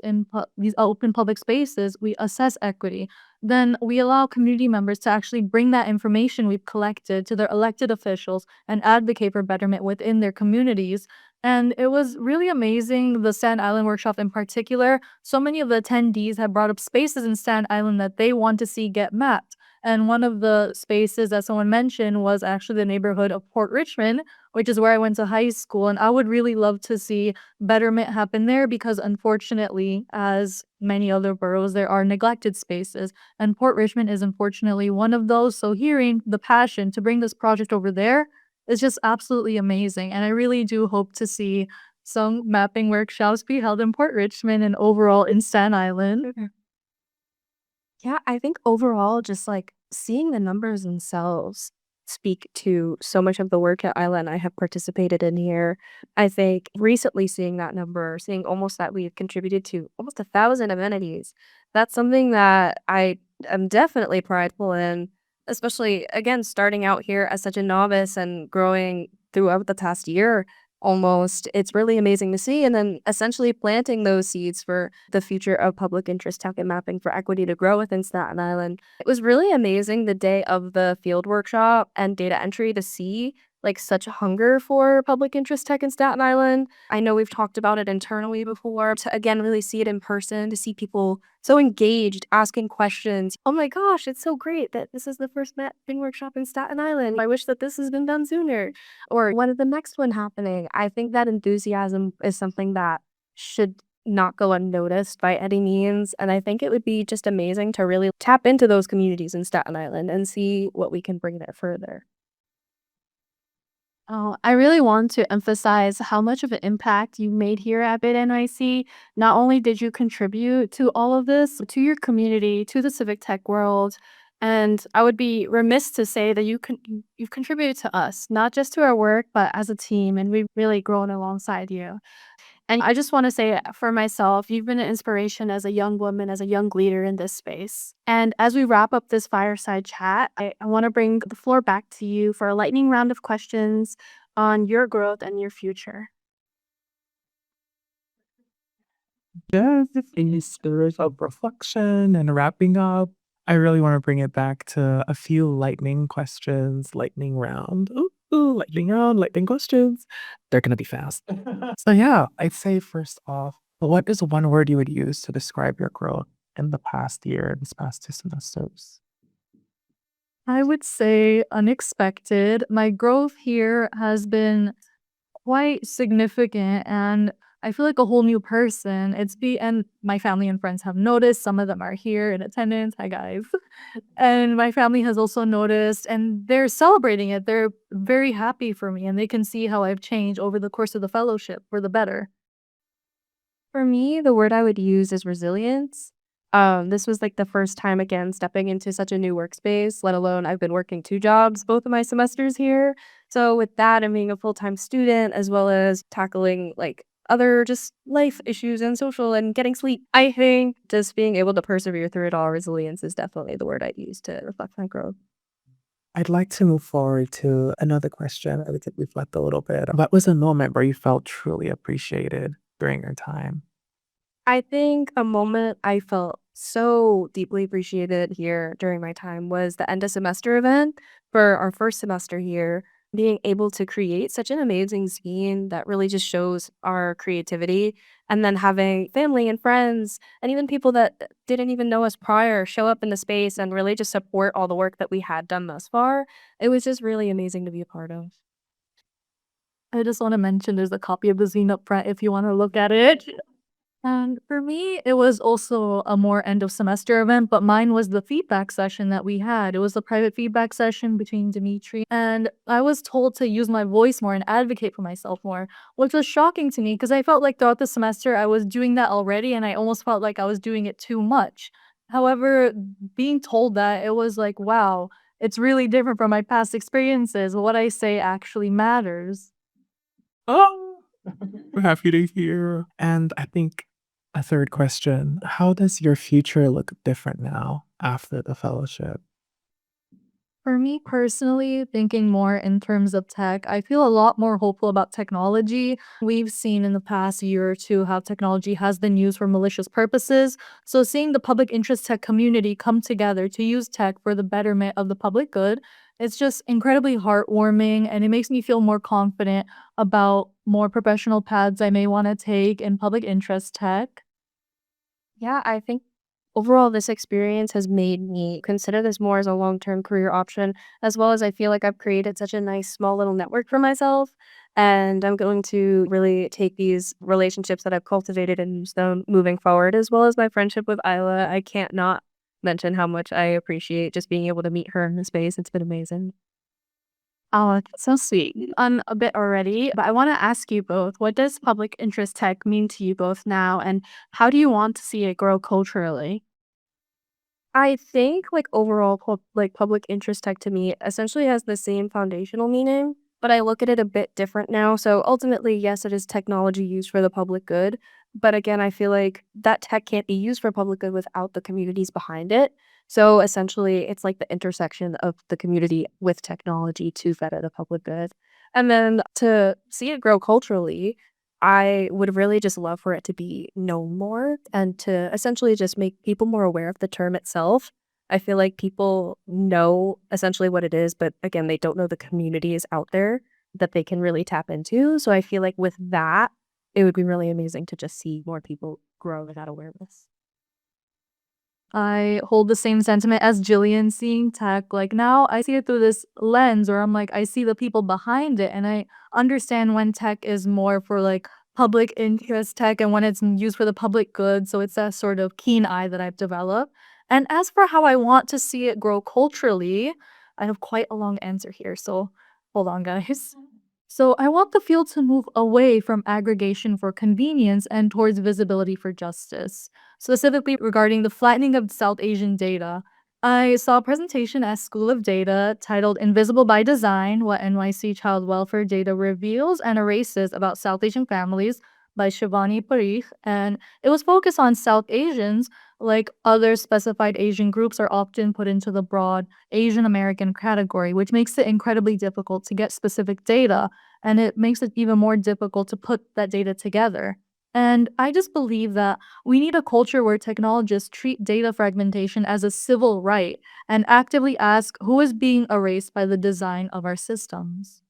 these open public spaces, we assess equity. Then we allow community members to actually bring that information we've collected to their elected officials and advocate for betterment within their communities. And it was really amazing, the Staten Island workshop in particular. So many of the attendees have brought up spaces in Staten Island that they want to see get mapped. And one of the spaces that someone mentioned was actually the neighborhood of Port Richmond, which is where I went to high school. And I would really love to see betterment happen there because unfortunately, as many other boroughs, there are neglected spaces. And Port Richmond is unfortunately one of those. So hearing the passion to bring this project over there is just absolutely amazing. And I really do hope to see some mapping workshops be held in Port Richmond and overall in Staten Island. Yeah, I think overall, just like seeing the numbers themselves speak to so much of the work that Isla and I have participated in here. I think recently seeing that number, seeing almost that we've contributed to almost 1,000 amenities, that's something that I am definitely prideful in, especially again, starting out here as such a novice and growing throughout the past year almost. It's really amazing to see. And then essentially planting those seeds for the future of public interest tech and mapping for equity to grow within Staten Island. It was really amazing the day of the field workshop and data entry to see like such a hunger for public interest tech in Staten Island. I know we've talked about it internally before. To again really see it in person, to see people so engaged, asking questions. Oh my gosh, it's so great that this is the first mapping workshop in Staten Island. I wish that this has been done sooner. Or when is the next one happening? I think that enthusiasm is something that should not go unnoticed by any means. And I think it would be just amazing to really tap into those communities in Staten Island and see what we can bring there further. Oh, I really want to emphasize how much of an impact you made here at Beta NYC. Not only did you contribute to all of this, to your community, to the civic tech world, and I would be remiss to say that you've contributed to us, not just to our work, but as a team, and we've really grown alongside you. And I just want to say for myself, you've been an inspiration as a young woman, as a young leader in this space. And as we wrap up this fireside chat, I want to bring the floor back to you for a lightning round of questions on your growth and your future. Just in the spirit of reflection and wrapping up, I really want to bring it back to a few lightning questions, lightning round. Lightning round, lightning questions. They're going to be fast. So, yeah, I'd say first off, what is one word you would use to describe your growth in the past year, in this past 2 semesters? I would say unexpected. My growth here has been quite significant, and I feel like a whole new person. And my family and friends have noticed. Some of them are here in attendance. Hi guys. And my family has also noticed, and they're celebrating it. They're very happy for me, and they can see how I've changed over the course of the fellowship for the better. For me, the word I would use is resilience. This was like the first time again stepping into such a new workspace, let alone I've been working 2 jobs both of my semesters here. So with that and being a full-time student as well as tackling like other just life issues and social and getting sleep, I think just being able to persevere through it all, resilience is definitely the word I'd use to reflect my growth. I'd like to move forward to another question. I think we've left a little bit. What was a moment where you felt truly appreciated during your time? I think a moment I felt so deeply appreciated here during my time was the end of semester event for our first semester here. Being able to create such an amazing scene that really just shows our creativity, and then having family and friends and even people that didn't even know us prior show up in the space and really just support all the work that we had done thus far. It was just really amazing to be a part of. I just want to mention there's a copy of the zine up front if you want to look at it. And for me, it was also a more end of semester event, but mine was the feedback session that we had. It was a private feedback session between Dimitri, and I was told to use my voice more and advocate for myself more, which was shocking to me because I felt like throughout the semester I was doing that already, and I almost felt like I was doing it too much. However, being told that, it was like, wow, it's really different from my past experiences. What I say actually matters. Oh, we're happy to hear. And I think a third question, how does your future look different now after the fellowship? For me personally, thinking more in terms of tech, I feel a lot more hopeful about technology. We've seen in the past year or two how technology has been used for malicious purposes. So seeing the public interest tech community come together to use tech for the betterment of the public good, it's just incredibly heartwarming, and it makes me feel more confident about more professional paths I may want to take in public interest tech. Yeah, I think overall this experience has made me consider this more as a long-term career option, as well as I feel like I've created such a nice small little network for myself. And I'm going to really take these relationships that I've cultivated and use them moving forward, as well as my friendship with Isla. I can't not mention how much I appreciate just being able to meet her in the space. It's been amazing. Oh, that's so sweet. A bit already, but I want to ask you both, what does public interest tech mean to you both now, and how do you want to see it grow culturally? I think like overall like public interest tech to me essentially has the same foundational meaning, but I look at it a bit different now. So ultimately, yes, it is technology used for the public good. But again, I feel like that tech can't be used for public good without the communities behind it. So essentially, it's like the intersection of the community with technology to better the public good. And then to see it grow culturally, I would really just love for it to be known more and to essentially just make people more aware of the term itself. I feel like people know essentially what it is, but again, they don't know the communities out there that they can really tap into. So I feel like with that, it would be really amazing to just see more people grow with that awareness. I hold the same sentiment as Jillian seeing tech. Like now I see it through this lens where I'm like, I see the people behind it and I understand when tech is more for like public interest tech and when it's used for the public good. So it's that sort of keen eye that I've developed. And as for how I want to see it grow culturally, I have quite a long answer here. So hold on, guys. So I want the field to move away from aggregation for convenience and towards visibility for justice. Specifically regarding the flattening of South Asian data, I saw a presentation at School of Data titled Invisible by Design: What NYC Child Welfare Data Reveals and Erases About South Asian Families by Shivani Parikh, and it was focused on South Asians. Like other specified Asian groups are often put into the broad Asian American category, which makes it incredibly difficult to get specific data, and it makes it even more difficult to put that data together. And I just believe that we need a culture where technologists treat data fragmentation as a civil right and actively ask who is being erased by the design of our systems.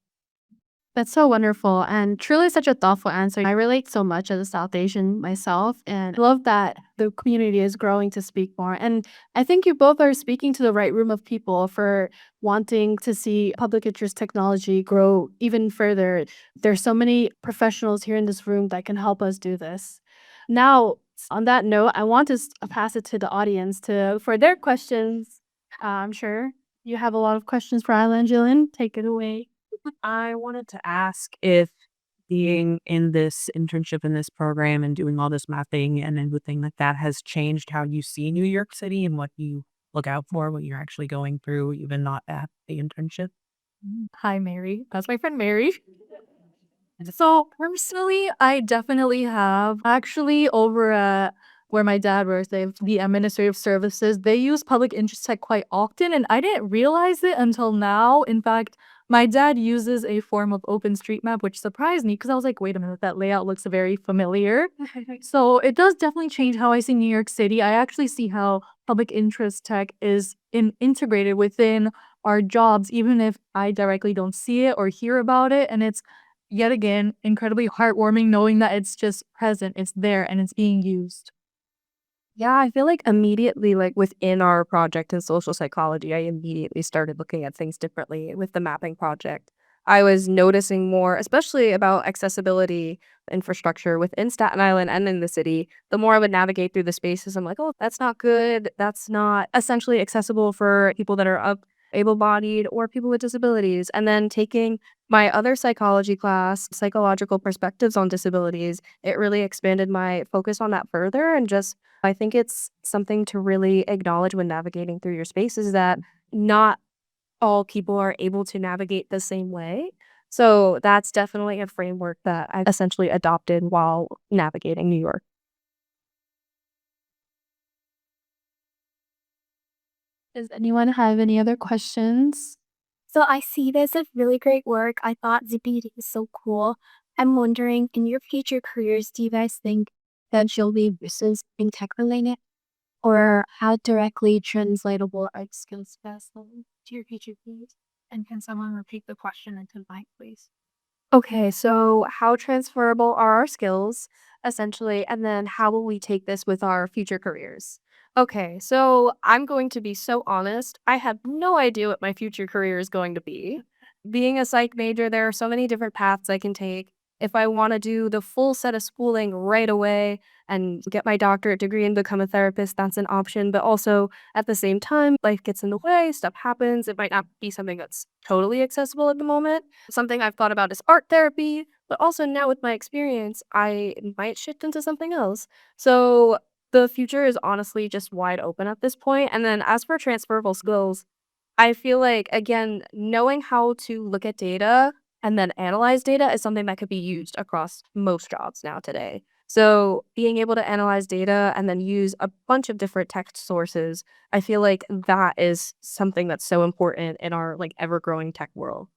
That's so wonderful and truly such a thoughtful answer. I relate so much as a South Asian myself and love that the community is growing to speak more. And I think you both are speaking to the right room of people for wanting to see public interest technology grow even further. There's so many professionals here in this room that can help us do this. Now, on that note, I want to pass it to the audience to for their questions. I'm sure you have a lot of questions for Isla and Jillian. Take it away. I wanted to ask if being in this internship in this program and doing all this mapping and everything like that has changed how you see New York City and what you look out for, what you're actually going through, even not at the internship. Hi, Mary. That's my friend Mary. So personally, I definitely have. Actually, over at where my dad works, they have the administrative services. They use public interest tech quite often, and I didn't realize it until now. In fact, my dad uses a form of OpenStreetMap, which surprised me because I was like, wait a minute, that layout looks very familiar. So it does definitely change how I see New York City. I actually see how public interest tech is integrated within our jobs, even if I directly don't see it or hear about it. And it's yet again incredibly heartwarming knowing that it's just present, it's there, and it's being used. Yeah, I feel like immediately, like within our project in social psychology, I immediately started looking at things differently with the mapping project. I was noticing more, especially about accessibility infrastructure within Staten Island and in the city. The more I would navigate through the spaces, I'm like, oh, that's not good. That's not essentially accessible for people that are able-bodied or people with disabilities. And then taking my other psychology class, psychological perspectives on disabilities, it really expanded my focus on that further. And just, I think it's something to really acknowledge when navigating through your spaces that not all people are able to navigate the same way. So that's definitely a framework that I essentially adopted while navigating New York. Does anyone have any other questions? So I see this as really great work. I thought ZPD is so cool. I'm wondering, in your future careers, do you guys think that you'll be business in tech related? Or how directly translatable are skills best to your future careers? And can someone repeat the question into the mic, please? Okay, so how transferable are our skills, essentially, and then how will we take this with our future careers? Okay, so I'm going to be so honest. I have no idea what my future career is going to be. Being a psych major, there are so many different paths I can take. If I want to do the full set of schooling right away and get my doctorate degree and become a therapist, that's an option. But also at the same time, life gets in the way, stuff happens. It might not be something that's totally accessible at the moment. Something I've thought about is art therapy, but also now with my experience, I might shift into something else. So the future is honestly just wide open at this point. And then as for transferable skills, I feel like, again, knowing how to look at data and then analyze data is something that could be used across most jobs now today. So being able to analyze data and then use a bunch of different text sources, I feel like that is something that's so important in our like ever growing tech world.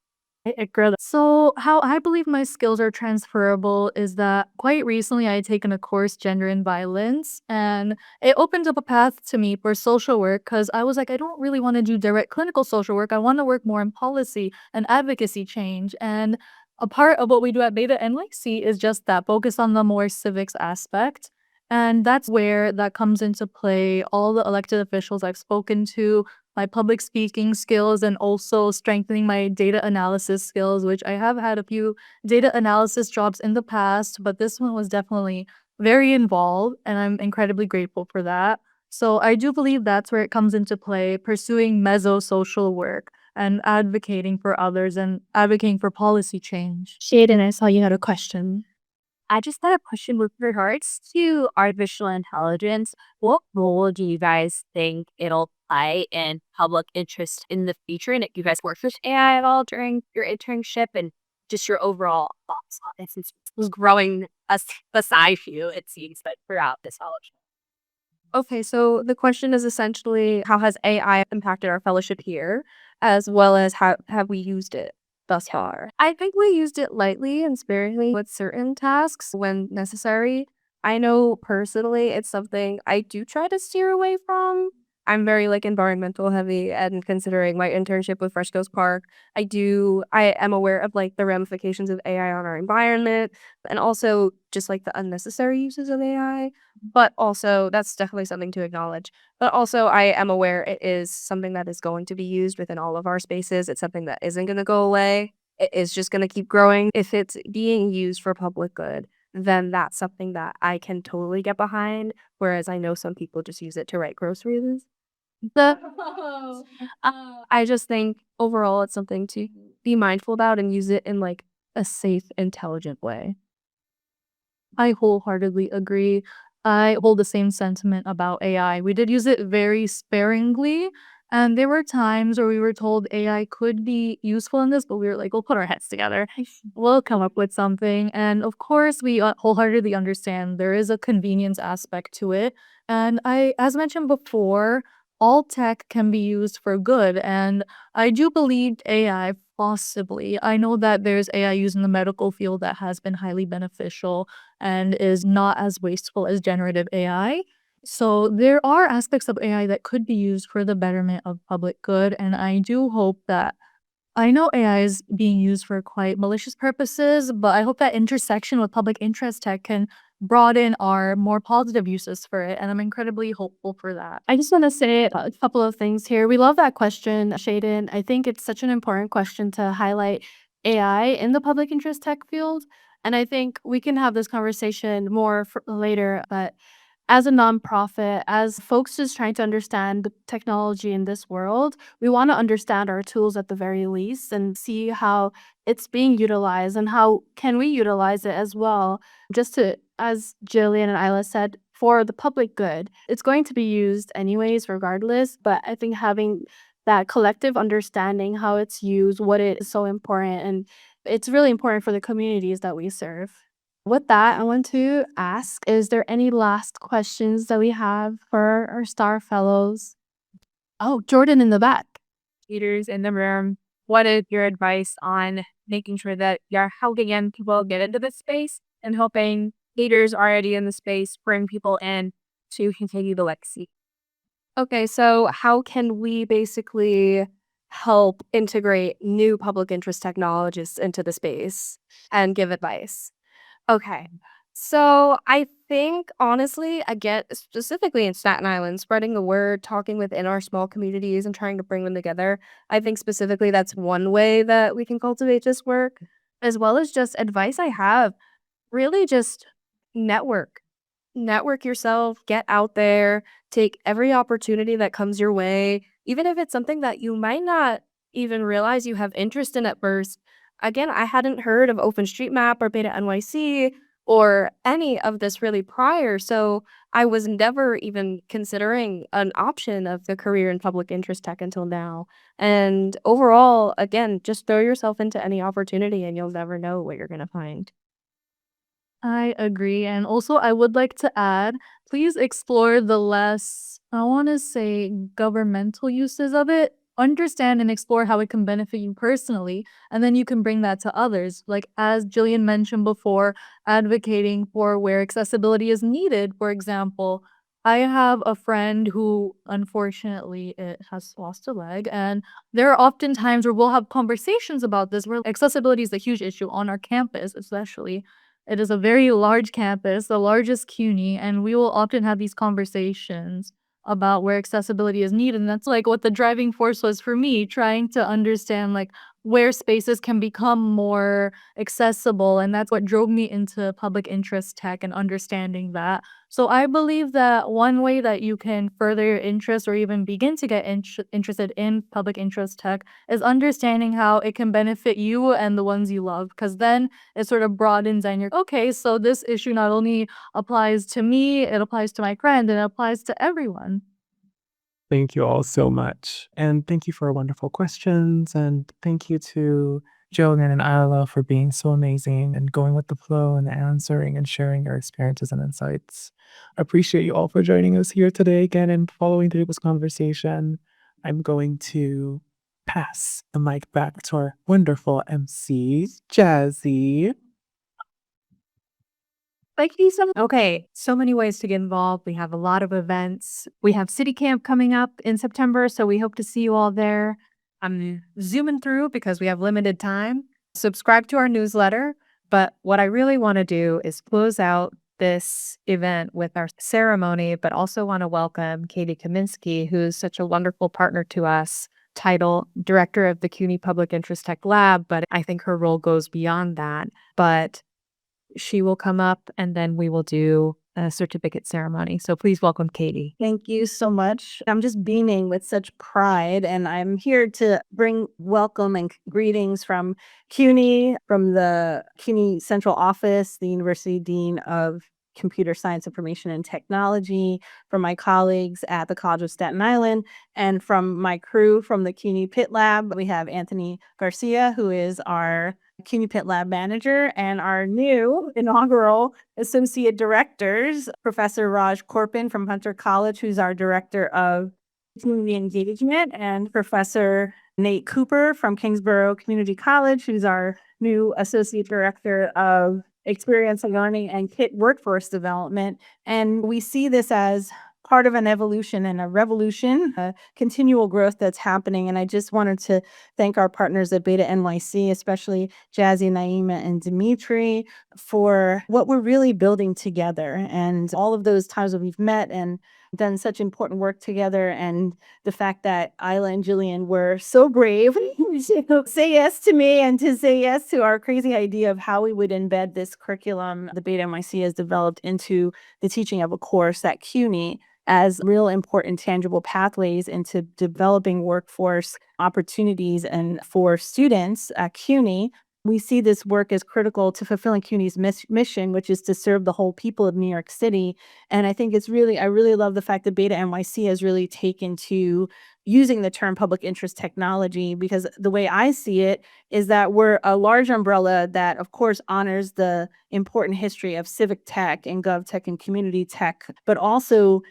So, how I believe my skills are transferable is that quite recently I had taken a course, Gender and Violence, and it opened up a path to me for social work because I was like, I don't really want to do direct clinical social work. I want to work more in policy and advocacy change. And a part of what we do at Beta NYC is just that focus on the more civics aspect. And that's where that comes into play. All the elected officials I've spoken to, my public speaking skills, and also strengthening my data analysis skills, which I have had a few data analysis jobs in the past, but this one was definitely very involved, and I'm incredibly grateful for that. So I do believe that's where it comes into play, pursuing meso-social work and advocating for others and advocating for policy change. Shaden, I saw you had a question. I just had a question with regards to artificial intelligence. What role do you guys think it'll play in public interest in the future? And if you guys worked with AI at all during your internship and just your overall thoughts on it since it was growing beside you, it seems, but throughout this college. Okay, so the question is essentially how has AI impacted our fellowship here, as well as how have we used it thus far? I think we used it lightly and sparingly with certain tasks when necessary. I know personally it's something I do try to steer away from. I'm very like environmental heavy, and considering my internship with Frescoes Park, I am aware of like the ramifications of AI on our environment and also just like the unnecessary uses of AI. But also, that's definitely something to acknowledge. But also, I am aware it is something that is going to be used within all of our spaces. It's something that isn't going to go away. It is just going to keep growing. If it's being used for public good, then that's something that I can totally get behind. Whereas I know some people just use it to write grocery lists. I just think overall it's something to be mindful about and use it in like a safe, intelligent way. I wholeheartedly agree. I hold the same sentiment about AI. We did use it very sparingly, and there were times where we were told AI could be useful in this, but we were like, we'll put our heads together. We'll come up with something. And of course, we wholeheartedly understand there is a convenience aspect to it. And as mentioned before, all tech can be used for good. And I do believe AI possibly. I know that there's AI used in the medical field that has been highly beneficial and is not as wasteful as generative AI. So there are aspects of AI that could be used for the betterment of public good, and I do hope that I know AI is being used for quite malicious purposes, but I hope that intersection with public interest tech can broaden our more positive uses for it, and I'm incredibly hopeful for that. I just want to say a couple of things here. We love that question, Shaden. I think it's such an important question to highlight AI in the public interest tech field. And I think we can have this conversation more later. But as a nonprofit, as folks just trying to understand the technology in this world, we want to understand our tools at the very least and see how it's being utilized and how can we utilize it as well. Just to, as Jillian and Isla said, for the public good. It's going to be used anyways, regardless. But I think having that collective understanding how it's used, what it is so important, and it's really important for the communities that we serve. With that, I want to ask, is there any last questions that we have for our star fellows? Oh, Jordan in the back. Leaders in the room, what is your advice on making sure that you're helping in people get into this space and helping leaders already in the space bring people in to continue the legacy? Okay, so how can we basically help integrate new public interest technologists into the space and give advice? Okay. So I think honestly, again, specifically in Staten Island, spreading the word, talking within our small communities and trying to bring them together. I think specifically that's one way that we can cultivate this work, as well as just advice I have. Really just network. Network yourself, get out there, take every opportunity that comes your way, even if it's something that you might not even realize you have interest in at first. Again, I hadn't heard of OpenStreetMap or Beta NYC or any of this really prior, so I was never even considering an option of the career in public interest tech until now. And overall, again, just throw yourself into any opportunity and you'll never know what you're going to find. I agree. And also, I would like to add, please explore the less, I want to say, governmental uses of it. understand and explore how it can benefit you personally, and then you can bring that to others. Like as Jillian mentioned before, advocating for where accessibility is needed. For example, I have a friend who unfortunately it has lost a leg, and there are often times where we'll have conversations about this where accessibility is a huge issue on our campus, especially. It is a very large campus, the largest CUNY, and we will often have these conversations about where accessibility is needed. And that's like what the driving force was for me, trying to understand like where spaces can become more accessible. And that's what drove me into public interest tech and understanding that. So I believe that one way that you can further your interest or even begin to get interested in public interest tech is understanding how it can benefit you and the ones you love. Because then it sort of broadens and you're okay, so this issue not only applies to me, it applies to my friend, and it applies to everyone. Thank you all so much. And thank you for wonderful questions. And thank you to Jillian and Isla for being so amazing and going with the flow and answering and sharing your experiences and insights. Appreciate you all for joining us here today again and following through this conversation. I'm going to pass the mic back to our wonderful MC, Jazzy. Thank you so much. Okay, so many ways to get involved. We have a lot of events. We have City Camp coming up in September, so we hope to see you all there. I'm zooming through because we have limited time. Subscribe to our newsletter, but what I really want to do is close out this event with our ceremony, but also want to welcome Katie Kaminsky, who's such a wonderful partner to us, title Director of the CUNY Public Interest Tech Lab, but I think her role goes beyond that. But she will come up and then we will do a certificate ceremony. So please welcome Katie. Thank you so much. I'm just beaming with such pride, and I'm here to bring welcome and greetings from CUNY, from the CUNY Central Office, the University Dean of Computer Science, Information, and Technology, from my colleagues at the College of Staten Island, and from my crew from the CUNY Pitt Lab. We have Anthony Garcia, who is our CUNY Pitt Lab manager, and our new inaugural associate directors, Professor Raj Korpin from Hunter College, who's our director of community engagement, and Professor Nate Cooper from Kingsborough Community College, who's our new associate director of experiential learning and KIT workforce development. And we see this as part of an evolution and a revolution, a continual growth that's happening. And I just wanted to thank our partners at Beta NYC, especially Jazzy, Naima, and Dimitri, for what we're really building together. And all of those times that we've met and done such important work together, and the fact that Isla and Jillian were so brave to say yes to me and to say yes to our crazy idea of how we would embed this curriculum the Beta NYC has developed into the teaching of a course at CUNY as real important tangible pathways into developing workforce opportunities and for students at CUNY. We see this work as critical to fulfilling CUNY's mission, which is to serve the whole people of New York City. And I think I really love the fact that Beta NYC has really taken to using the term public interest technology, because the way I see it is that we're a large umbrella that, of course, honors the important history of civic tech and gov tech and community tech, but also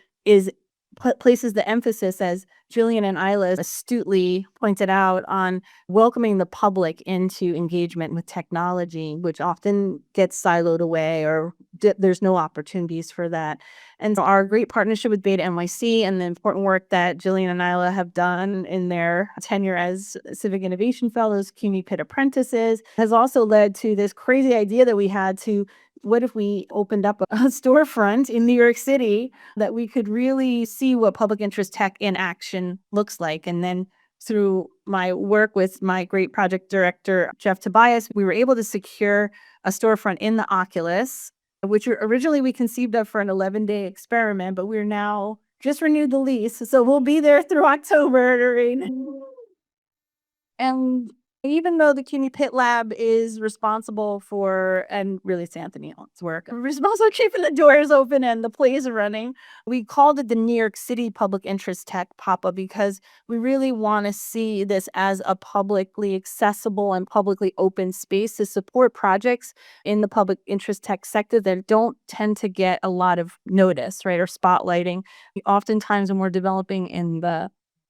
places the emphasis, as Jillian and Isla astutely pointed out, on welcoming the public into engagement with technology, which often gets siloed away or there's no opportunities for that. And so our great partnership with Beta NYC and the important work that Jillian and Isla have done in their tenure as Civic Innovation Fellows, CUNY Pitt Apprentices, has also led to this crazy idea that we had to, what if we opened up a storefront in New York City that we could really see what public interest tech in action looks like? And then through my work with my great project director, Jeff Tobias, we were able to secure a storefront in the Oculus, which originally we conceived of for an 11-day experiment, but we're now just renewed the lease. So we'll be there through October. And even though the CUNY Pitt Lab is responsible for, and really it's Anthony's work, responsible for keeping the doors open and the plays running, we called it the New York City Public Interest Tech Pop-Up because we really want to see this as a publicly accessible and publicly open space to support projects in the public interest tech sector that don't tend to get a lot of notice, right, or spotlighting. Oftentimes when we're developing in the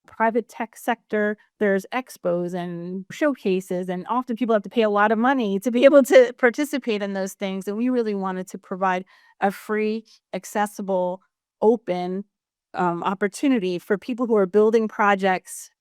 private tech sector, there's expos and showcases, and often people have to pay a lot of money to be able to participate in those things. And we really wanted to provide a free, accessible, open opportunity for people who are building projects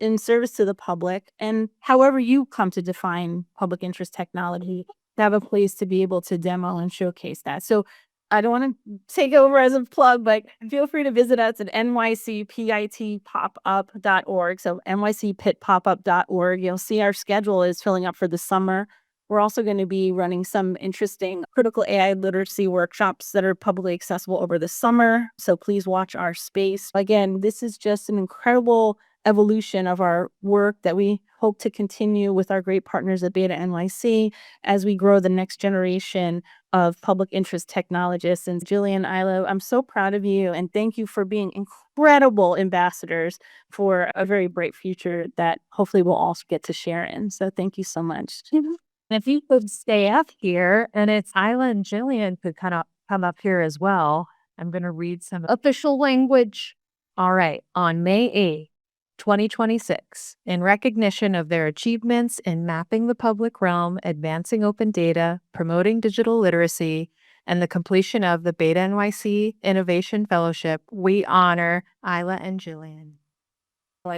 in service to the public, and however you come to define public interest technology, to have a place to be able to demo and showcase that. So I don't want to take over as a plug, but feel free to visit us at nycpitpopup.org. So nycpitpopup.org. You'll see our schedule is filling up for the summer. We're also going to be running some interesting critical AI literacy workshops that are publicly accessible over the summer. So please watch our space. Again, this is just an incredible evolution of our work that we hope to continue with our great partners at Beta NYC as we grow the next generation of public interest technologists. And Jillian, Ilo, I'm so proud of you, and thank you for being incredible ambassadors for a very bright future that hopefully we'll all get to share in. So thank you so much. And if you could stay up here, and it's Isla and Jillian could kind of come up here as well. I'm going to read some official language. All right. On May 8th, 2026, in recognition of their achievements in mapping the public realm, advancing open data, promoting digital literacy, and the completion of the Beta NYC Innovation Fellowship, we honor Isla and Jillian.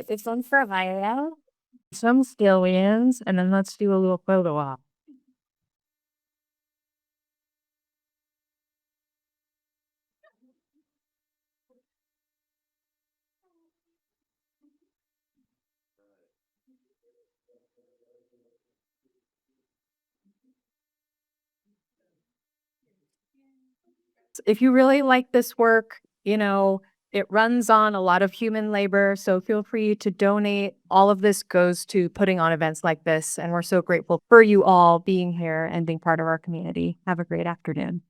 This one's for Isla, some Jillian's, and then let's do a little photo op. If you really like this work, it runs on a lot of human labor, so feel free to donate. All of this goes to putting on events like this, and we're so grateful for you all being here and being part of our community. Have a great afternoon.